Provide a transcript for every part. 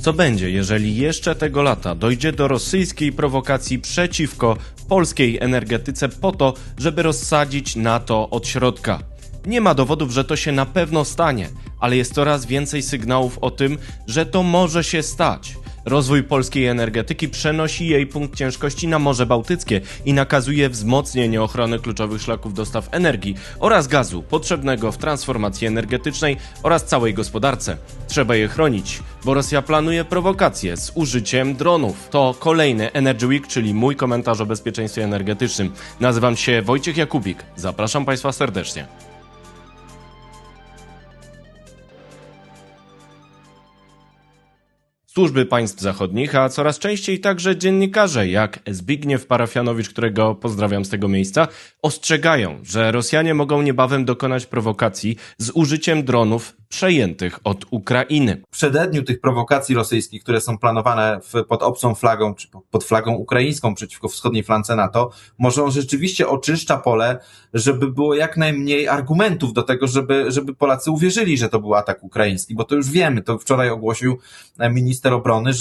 Co będzie, jeżeli jeszcze tego lata dojdzie do rosyjskiej prowokacji przeciwko polskiej energetyce po to, żeby rozsadzić NATO od środka? Nie ma dowodów, że to się na pewno stanie, ale jest coraz więcej sygnałów o tym, że to może się stać. Rozwój polskiej energetyki przenosi jej punkt ciężkości na Morze Bałtyckie i nakazuje wzmocnienie ochrony kluczowych szlaków dostaw energii oraz gazu potrzebnego w transformacji energetycznej oraz całej gospodarce. Trzeba je chronić, bo Rosja planuje prowokacje z użyciem dronów. To kolejny Energy Week, czyli mój komentarz o bezpieczeństwie energetycznym. Nazywam się Wojciech Jakubik. Zapraszam Państwa serdecznie. Służby państw zachodnich, a coraz częściej także dziennikarze, jak Zbigniew Parafianowicz, którego pozdrawiam z tego miejsca, ostrzegają, że Rosjanie mogą niebawem dokonać prowokacji z użyciem dronów przejętych od Ukrainy. W przededniu tych prowokacji rosyjskich, które są planowane pod obcą flagą, czy pod flagą ukraińską przeciwko wschodniej flance NATO, może on rzeczywiście oczyszcza pole, żeby było jak najmniej argumentów do tego, żeby Polacy uwierzyli, że to był atak ukraiński, bo to już wiemy, to wczoraj ogłosił minister obrony,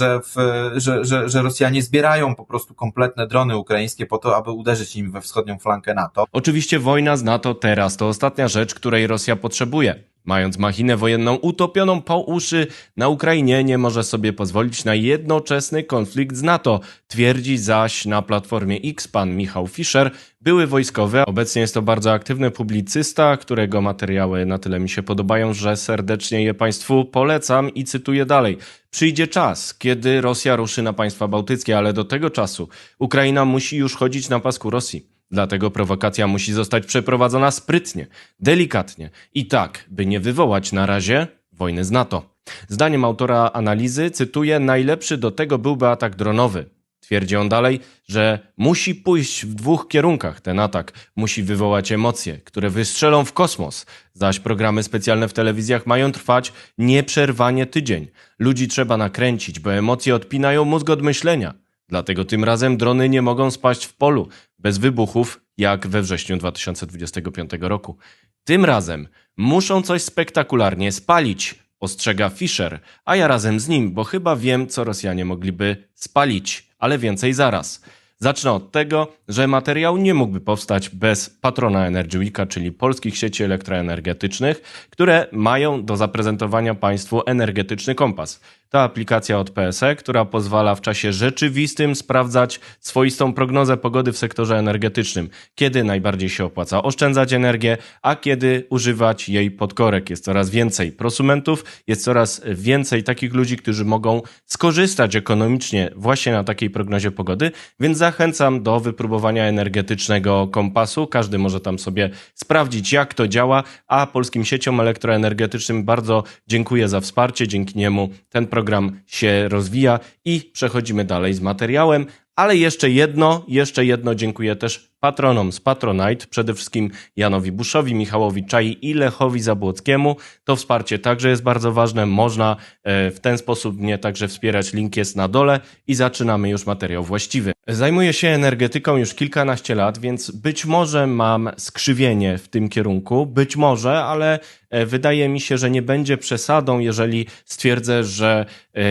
że Rosjanie zbierają po prostu kompletne drony ukraińskie po to, aby uderzyć im we wschodnią flankę NATO. Oczywiście wojna z NATO teraz to ostatnia rzecz, której Rosja potrzebuje. Mając machinę wojenną utopioną po uszy, na Ukrainie nie może sobie pozwolić na jednoczesny konflikt z NATO, twierdzi zaś na Platformie X pan Michał Fischer, były wojskowy. Obecnie jest to bardzo aktywny publicysta, którego materiały na tyle mi się podobają, że serdecznie je Państwu polecam i cytuję dalej. Przyjdzie czas, kiedy Rosja ruszy na państwa bałtyckie, ale do tego czasu Ukraina musi już chodzić na pasku Rosji. Dlatego prowokacja musi zostać przeprowadzona sprytnie, delikatnie i tak, by nie wywołać na razie wojny z NATO. Zdaniem autora analizy, cytuję, najlepszy do tego byłby atak dronowy. Twierdzi on dalej, że musi pójść w dwóch kierunkach ten atak. Musi wywołać emocje, które wystrzelą w kosmos, zaś programy specjalne w telewizjach mają trwać nieprzerwanie tydzień. Ludzi trzeba nakręcić, bo emocje odpinają mózg od myślenia. Dlatego tym razem drony nie mogą spaść w polu, bez wybuchów, jak we wrześniu 2025 roku. Tym razem muszą coś spektakularnie spalić, ostrzega Fischer, a ja razem z nim, bo chyba wiem, co Rosjanie mogliby spalić, ale więcej zaraz. Zacznę od tego, że materiał nie mógłby powstać bez patrona Energy Weeka, czyli polskich sieci elektroenergetycznych, które mają do zaprezentowania Państwu energetyczny kompas. To aplikacja od PSE, która pozwala w czasie rzeczywistym sprawdzać swoistą prognozę pogody w sektorze energetycznym. Kiedy najbardziej się opłaca oszczędzać energię, a kiedy używać jej pod korek. Jest coraz więcej prosumentów, jest coraz więcej takich ludzi, którzy mogą skorzystać ekonomicznie właśnie na takiej prognozie pogody, więc zachęcam do wypróbowania energetycznego kompasu. Każdy może tam sobie sprawdzić, jak to działa, a polskim sieciom elektroenergetycznym bardzo dziękuję za wsparcie. Dzięki niemu ten program się rozwija i przechodzimy dalej z materiałem. Ale jeszcze jedno, dziękuję też patronom z Patronite, przede wszystkim Janowi Buszowi, Michałowi Czai i Lechowi Zabłockiemu. To wsparcie także jest bardzo ważne, można w ten sposób mnie także wspierać, link jest na dole i zaczynamy już materiał właściwy. Zajmuję się energetyką już kilkanaście lat, więc być może mam skrzywienie w tym kierunku, być może, ale wydaje mi się, że nie będzie przesadą, jeżeli stwierdzę, że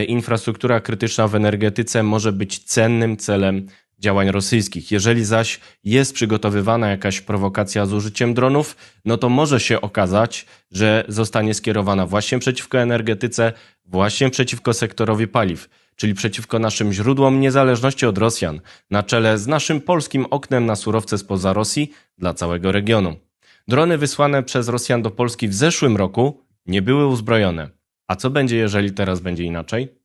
infrastruktura krytyczna w energetyce może być cennym celem działań rosyjskich. Jeżeli zaś jest przygotowywana jakaś prowokacja z użyciem dronów, no to może się okazać, że zostanie skierowana właśnie przeciwko energetyce, właśnie przeciwko sektorowi paliw, czyli przeciwko naszym źródłom niezależności od Rosjan, na czele z naszym polskim oknem na surowce spoza Rosji dla całego regionu. Drony wysłane przez Rosjan do Polski w zeszłym roku nie były uzbrojone. A co będzie, jeżeli teraz będzie inaczej?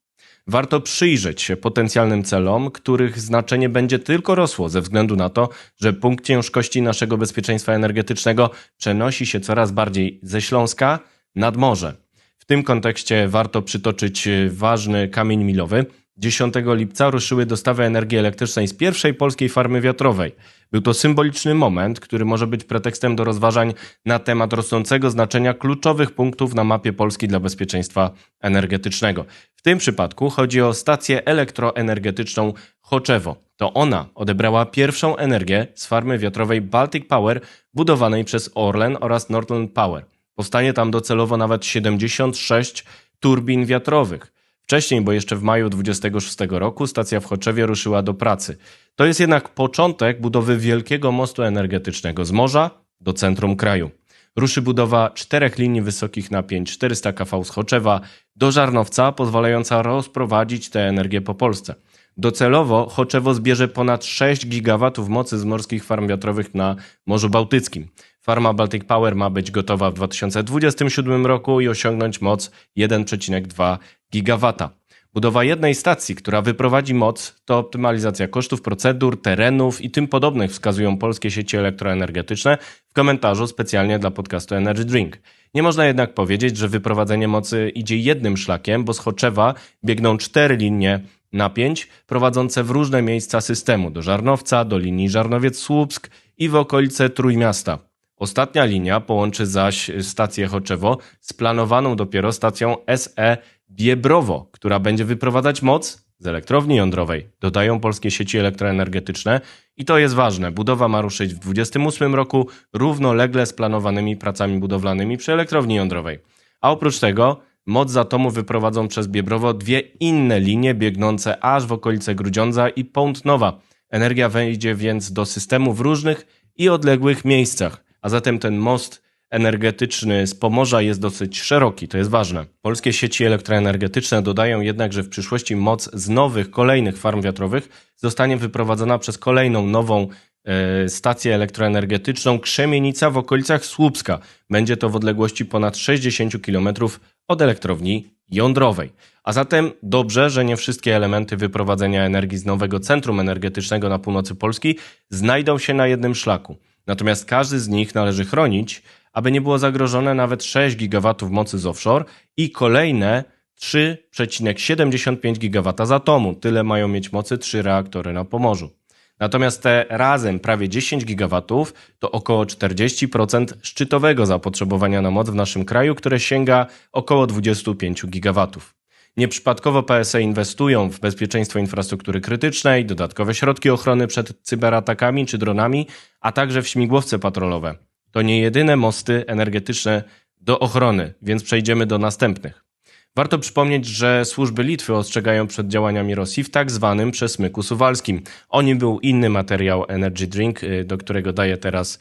Warto przyjrzeć się potencjalnym celom, których znaczenie będzie tylko rosło ze względu na to, że punkt ciężkości naszego bezpieczeństwa energetycznego przenosi się coraz bardziej ze Śląska nad morze. W tym kontekście warto przytoczyć ważny kamień milowy. 10 lipca ruszyły dostawy energii elektrycznej z pierwszej polskiej farmy wiatrowej. Był to symboliczny moment, który może być pretekstem do rozważań na temat rosnącego znaczenia kluczowych punktów na mapie Polski dla bezpieczeństwa energetycznego. W tym przypadku chodzi o stację elektroenergetyczną Choczewo. To ona odebrała pierwszą energię z farmy wiatrowej Baltic Power budowanej przez Orlen oraz Northland Power. Powstanie tam docelowo nawet 76 turbin wiatrowych. wcześniej, bo jeszcze w maju 26 roku stacja w Choczewie ruszyła do pracy. To jest jednak początek budowy wielkiego mostu energetycznego z morza do centrum kraju. Ruszy budowa 4 linii wysokich napięć 400 kV z Choczewa do Żarnowca, pozwalająca rozprowadzić tę energię po Polsce. Docelowo Choczewo zbierze ponad 6 gigawatów mocy z morskich farm wiatrowych na Morzu Bałtyckim. Farma Baltic Power ma być gotowa w 2027 roku i osiągnąć moc 1,2 gigawata. Budowa jednej stacji, która wyprowadzi moc, to optymalizacja kosztów, procedur, terenów i tym podobnych, wskazują polskie sieci elektroenergetyczne w komentarzu specjalnie dla podcastu Energy Drink. Nie można jednak powiedzieć, że wyprowadzenie mocy idzie jednym szlakiem, bo z Choczewa biegną 4 linie napięć prowadzące w różne miejsca systemu, do Żarnowca, do linii Żarnowiec-Słupsk i w okolice Trójmiasta. Ostatnia linia połączy zaś stację Choczewo z planowaną dopiero stacją SE Biebrowo, która będzie wyprowadzać moc z elektrowni jądrowej, dodają polskie sieci elektroenergetyczne i to jest ważne. Budowa ma ruszyć w 2028 roku równolegle z planowanymi pracami budowlanymi przy elektrowni jądrowej. A oprócz tego moc z atomu wyprowadzą przez Biebrowo 2 inne linie biegnące aż w okolice Grudziądza i Pątnowa. Energia wejdzie więc do systemu w różnych i odległych miejscach, a zatem ten most energetyczny z Pomorza jest dosyć szeroki, to jest ważne. Polskie sieci elektroenergetyczne dodają jednak, że w przyszłości moc z nowych, kolejnych farm wiatrowych zostanie wyprowadzona przez kolejną nową stację elektroenergetyczną Krzemienica w okolicach Słupska. Będzie to w odległości ponad 60 km od elektrowni jądrowej. A zatem dobrze, że nie wszystkie elementy wyprowadzenia energii z nowego centrum energetycznego na północy Polski znajdą się na jednym szlaku. Natomiast każdy z nich należy chronić, aby nie było zagrożone nawet 6 gigawatów mocy z offshore i kolejne 3,75 gigawata z atomu. Tyle mają mieć mocy 3 reaktory na Pomorzu. Natomiast te razem prawie 10 gigawatów to około 40% szczytowego zapotrzebowania na moc w naszym kraju, które sięga około 25 gigawatów. Nieprzypadkowo PSE inwestują w bezpieczeństwo infrastruktury krytycznej, dodatkowe środki ochrony przed cyberatakami czy dronami, a także w śmigłowce patrolowe. To nie jedyne mosty energetyczne do ochrony, więc przejdziemy do następnych. Warto przypomnieć, że służby Litwy ostrzegają przed działaniami Rosji w tak zwanym przesmyku suwalskim. O nim był inny materiał Energy Drink, do którego daję teraz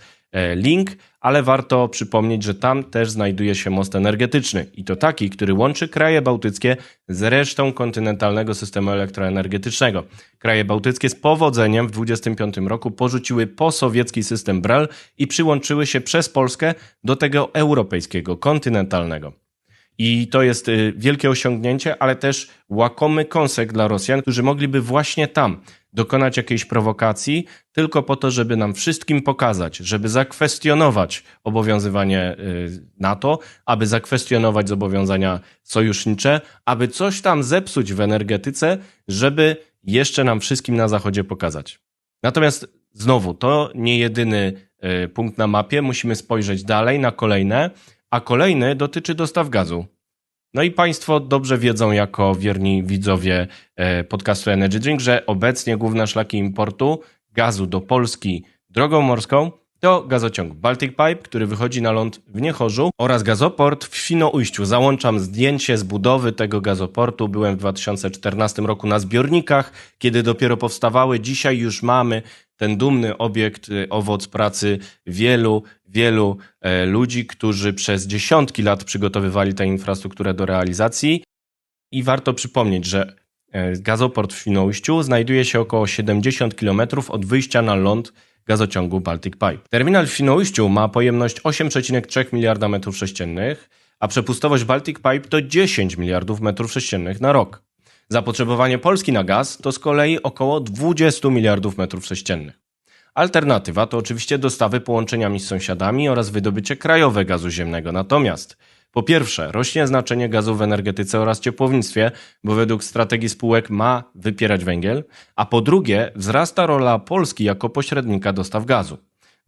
link, ale warto przypomnieć, że tam też znajduje się most energetyczny i to taki, który łączy kraje bałtyckie z resztą kontynentalnego systemu elektroenergetycznego. Kraje bałtyckie z powodzeniem w 1925 roku porzuciły posowiecki system BRELL i przyłączyły się przez Polskę do tego europejskiego, kontynentalnego. I to jest wielkie osiągnięcie, ale też łakomy kąsek dla Rosjan, którzy mogliby właśnie tam dokonać jakiejś prowokacji tylko po to, żeby nam wszystkim pokazać, żeby zakwestionować obowiązywanie NATO, aby zakwestionować zobowiązania sojusznicze, aby coś tam zepsuć w energetyce, żeby jeszcze nam wszystkim na Zachodzie pokazać. Natomiast znowu, to nie jedyny punkt na mapie, musimy spojrzeć dalej na kolejne, a kolejny dotyczy dostaw gazu. No i Państwo dobrze wiedzą jako wierni widzowie podcastu Energy Drink, że obecnie główne szlaki importu gazu do Polski drogą morską to gazociąg Baltic Pipe, który wychodzi na ląd w Niechorzu oraz gazoport w Świnoujściu. Załączam zdjęcie z budowy tego gazoportu. Byłem w 2014 roku na zbiornikach, kiedy dopiero powstawały. Dzisiaj już mamy ten dumny obiekt, owoc pracy wielu ludzi, którzy przez dziesiątki lat przygotowywali tę infrastrukturę do realizacji. I warto przypomnieć, że gazoport w Świnoujściu znajduje się około 70 km od wyjścia na ląd gazociągu Baltic Pipe. Terminal w Świnoujściu ma pojemność 8,3 miliarda metrów sześciennych, a przepustowość Baltic Pipe to 10 miliardów metrów sześciennych na rok. Zapotrzebowanie Polski na gaz to z kolei około 20 miliardów metrów sześciennych. Alternatywa to oczywiście dostawy połączeniami z sąsiadami oraz wydobycie krajowe gazu ziemnego. Natomiast po pierwsze rośnie znaczenie gazu w energetyce oraz ciepłownictwie, bo według strategii spółek ma wypierać węgiel, a po drugie wzrasta rola Polski jako pośrednika dostaw gazu.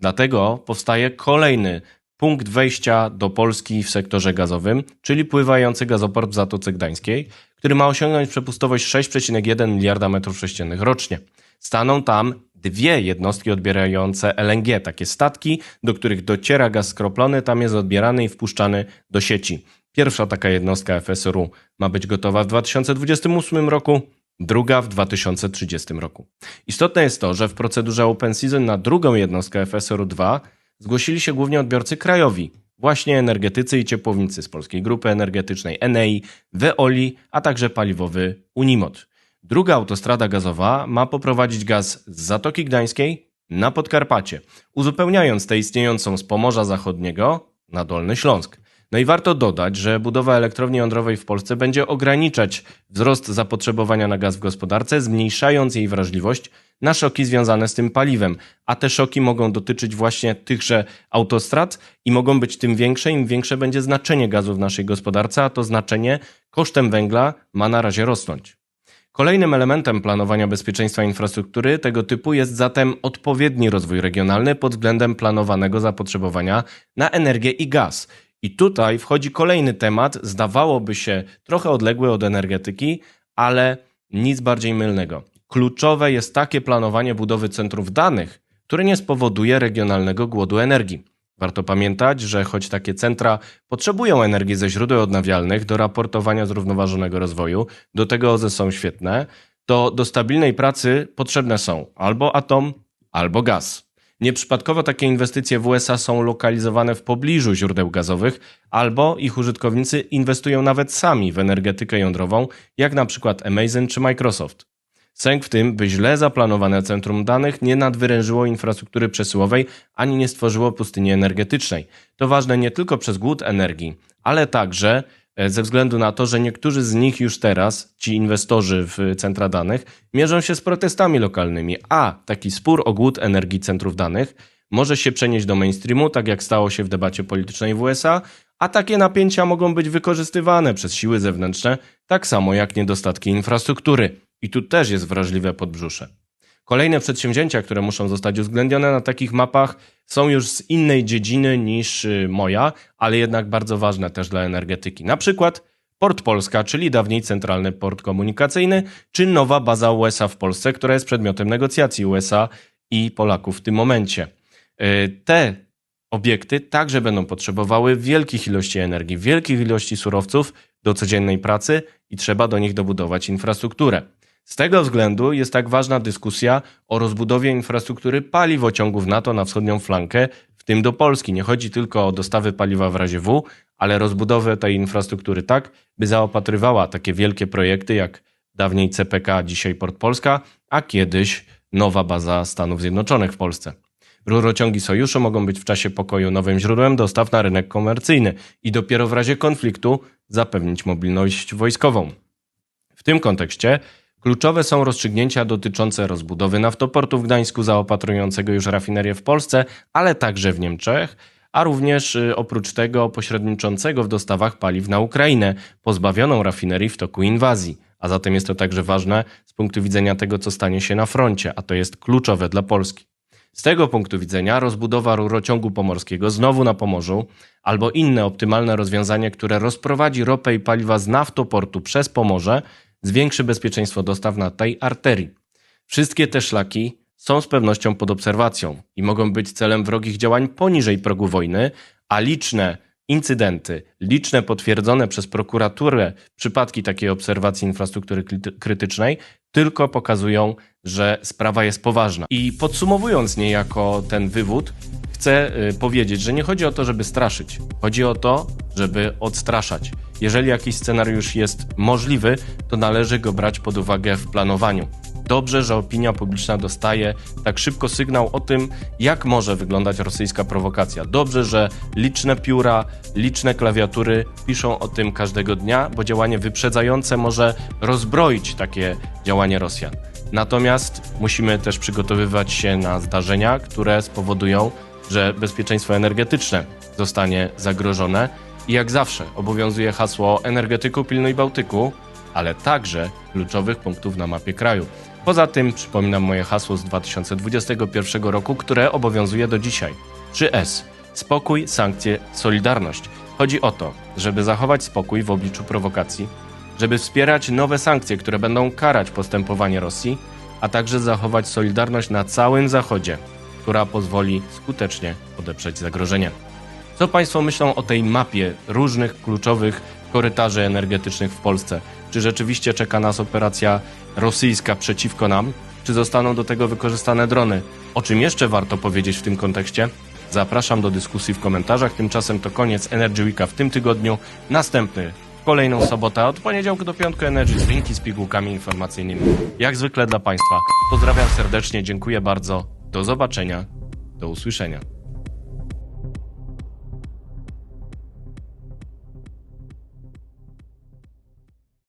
Dlatego powstaje kolejny punkt wejścia do Polski w sektorze gazowym, czyli pływający gazoport w Zatoce Gdańskiej, który ma osiągnąć przepustowość 6,1 miliarda metrów sześciennych rocznie. Staną tam 2 jednostki odbierające LNG, takie statki, do których dociera gaz skroplony, tam jest odbierany i wpuszczany do sieci. Pierwsza taka jednostka FSRU ma być gotowa w 2028 roku, druga w 2030 roku. Istotne jest to, że w procedurze Open Season na drugą jednostkę FSRU-2 zgłosili się głównie odbiorcy krajowi, właśnie energetycy i ciepłownicy z Polskiej Grupy Energetycznej Enei, Veoli, a także paliwowy Unimod. Druga autostrada gazowa ma poprowadzić gaz z Zatoki Gdańskiej na Podkarpacie, uzupełniając tę istniejącą z Pomorza Zachodniego na Dolny Śląsk. No i warto dodać, że budowa elektrowni jądrowej w Polsce będzie ograniczać wzrost zapotrzebowania na gaz w gospodarce, zmniejszając jej wrażliwość na szoki związane z tym paliwem. A te szoki mogą dotyczyć właśnie tychże autostrad i mogą być tym większe, im większe będzie znaczenie gazu w naszej gospodarce, a to znaczenie kosztem węgla ma na razie rosnąć. Kolejnym elementem planowania bezpieczeństwa infrastruktury tego typu jest zatem odpowiedni rozwój regionalny pod względem planowanego zapotrzebowania na energię i gaz. I tutaj wchodzi kolejny temat, zdawałoby się trochę odległy od energetyki, ale nic bardziej mylnego. Kluczowe jest takie planowanie budowy centrów danych, które nie spowoduje regionalnego głodu energii. Warto pamiętać, że choć takie centra potrzebują energii ze źródeł odnawialnych do raportowania zrównoważonego rozwoju, do tego OZE są świetne, to do stabilnej pracy potrzebne są albo atom, albo gaz. Nieprzypadkowo takie inwestycje w USA są lokalizowane w pobliżu źródeł gazowych, albo ich użytkownicy inwestują nawet sami w energetykę jądrową, jak na przykład Amazon czy Microsoft. Sęk w tym, by źle zaplanowane centrum danych nie nadwyrężyło infrastruktury przesyłowej, ani nie stworzyło pustyni energetycznej. To ważne nie tylko przez głód energii, ale także ze względu na to, że niektórzy z nich już teraz, ci inwestorzy w centra danych, mierzą się z protestami lokalnymi, a taki spór o głód energii centrów danych może się przenieść do mainstreamu, tak jak stało się w debacie politycznej w USA, a takie napięcia mogą być wykorzystywane przez siły zewnętrzne, tak samo jak niedostatki infrastruktury. I tu też jest wrażliwe podbrzusze. Kolejne przedsięwzięcia, które muszą zostać uwzględnione na takich mapach, są już z innej dziedziny niż moja, ale jednak bardzo ważne też dla energetyki. Na przykład Port Polska, czyli dawniej Centralny Port Komunikacyjny, czy nowa baza USA w Polsce, która jest przedmiotem negocjacji USA i Polaków w tym momencie. Te obiekty także będą potrzebowały wielkich ilości energii, wielkich ilości surowców do codziennej pracy i trzeba do nich dobudować infrastrukturę. Z tego względu jest tak ważna dyskusja o rozbudowie infrastruktury paliwociągów NATO na wschodnią flankę, w tym do Polski. Nie chodzi tylko o dostawy paliwa w razie W, ale rozbudowę tej infrastruktury tak, by zaopatrywała takie wielkie projekty jak dawniej CPK, dzisiaj Port Polska, a kiedyś nowa baza Stanów Zjednoczonych w Polsce. Rurociągi sojuszu mogą być w czasie pokoju nowym źródłem dostaw na rynek komercyjny i dopiero w razie konfliktu zapewnić mobilność wojskową. W tym kontekście kluczowe są rozstrzygnięcia dotyczące rozbudowy naftoportu w Gdańsku zaopatrującego już rafinerię w Polsce, ale także w Niemczech, a również oprócz tego pośredniczącego w dostawach paliw na Ukrainę, pozbawioną rafinerii w toku inwazji. A zatem jest to także ważne z punktu widzenia tego, co stanie się na froncie, a to jest kluczowe dla Polski. Z tego punktu widzenia rozbudowa rurociągu pomorskiego znowu na Pomorzu albo inne optymalne rozwiązanie, które rozprowadzi ropę i paliwa z naftoportu przez Pomorze, zwiększy bezpieczeństwo dostaw na tej arterii. Wszystkie te szlaki są z pewnością pod obserwacją i mogą być celem wrogich działań poniżej progu wojny, a liczne incydenty, liczne potwierdzone przez prokuraturę przypadki takiej obserwacji infrastruktury krytycznej tylko pokazują, że sprawa jest poważna. I podsumowując niejako ten wywód, chcę powiedzieć, że nie chodzi o to, żeby straszyć. Chodzi o to, żeby odstraszać. Jeżeli jakiś scenariusz jest możliwy, to należy go brać pod uwagę w planowaniu. Dobrze, że opinia publiczna dostaje tak szybko sygnał o tym, jak może wyglądać rosyjska prowokacja. Dobrze, że liczne pióra, liczne klawiatury piszą o tym każdego dnia, bo działanie wyprzedzające może rozbroić takie działanie Rosjan. Natomiast musimy też przygotowywać się na zdarzenia, które spowodują, że bezpieczeństwo energetyczne zostanie zagrożone. I jak zawsze obowiązuje hasło energetyku pilnuj Bałtyku, ale także kluczowych punktów na mapie kraju. Poza tym przypominam moje hasło z 2021 roku, które obowiązuje do dzisiaj. 3S. Spokój, sankcje, solidarność. Chodzi o to, żeby zachować spokój w obliczu prowokacji, żeby wspierać nowe sankcje, które będą karać postępowanie Rosji, a także zachować solidarność na całym Zachodzie, która pozwoli skutecznie odeprzeć zagrożenie. Co Państwo myślą o tej mapie różnych kluczowych korytarzy energetycznych w Polsce? Czy rzeczywiście czeka nas operacja rosyjska przeciwko nam? Czy zostaną do tego wykorzystane drony? O czym jeszcze warto powiedzieć w tym kontekście? Zapraszam do dyskusji w komentarzach. Tymczasem to koniec Energy Weeka w tym tygodniu. Następny w kolejną sobotę od poniedziałku do piątku Energy z linki z pigułkami informacyjnymi. Jak zwykle dla Państwa. Pozdrawiam serdecznie, dziękuję bardzo. Do zobaczenia, do usłyszenia.